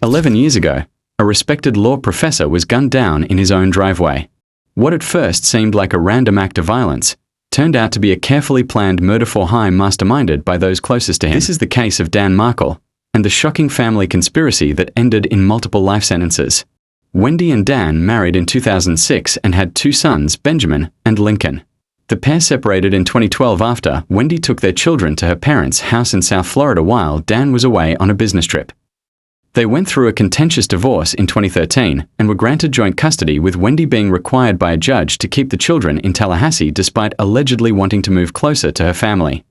11 years ago, a respected law professor was gunned down in his own driveway. What at first seemed like a random act of violence turned out to be a carefully planned murder-for-hire masterminded by those closest to him. This is the case of Dan Markel and the shocking family conspiracy that ended in multiple life sentences. Wendy and Dan married in 2006 and had 2 sons, Benjamin and Lincoln. The pair separated in 2012 after Wendy took their children to her parents' house in South Florida while Dan was away on a business trip. They went through a contentious divorce in 2013 and were granted joint custody, with Wendy being required by a judge to keep the children in Tallahassee despite allegedly wanting to move closer to her family.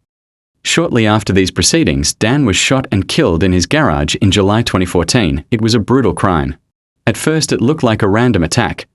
Shortly after these proceedings, Dan was shot and killed in his garage in July 2014. It was a brutal crime. At first it looked like a random attack,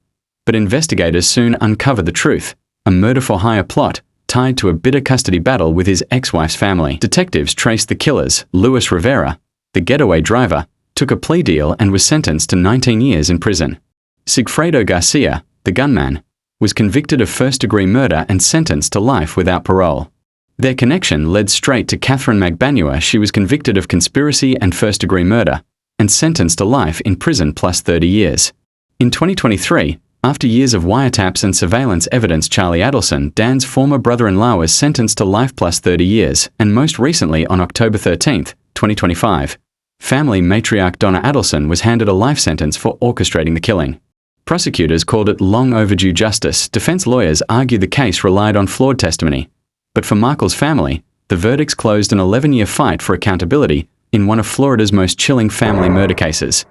but investigators soon uncovered the truth: a murder-for-hire plot tied to a bitter custody battle with his ex-wife's family. Detectives traced the killers. Luis Rivera, the getaway driver, took a plea deal and was sentenced to 19 years in prison. Sigfredo Garcia, the gunman, was convicted of first-degree murder and sentenced to life without parole. Their connection led straight to Catherine Magbanua. She was convicted of conspiracy and first-degree murder and sentenced to life in prison plus 30 years. In 2023, after years of wiretaps and surveillance evidence, Charlie Adelson, Dan's former brother-in-law, was sentenced to life plus 30 years, and most recently on October 13, 2025, family matriarch Donna Adelson was handed a life sentence for orchestrating the killing. Prosecutors called it long overdue justice. Defense lawyers argue the case relied on flawed testimony. But for Markel's family, the verdicts closed an 11-year fight for accountability in one of Florida's most chilling family murder cases.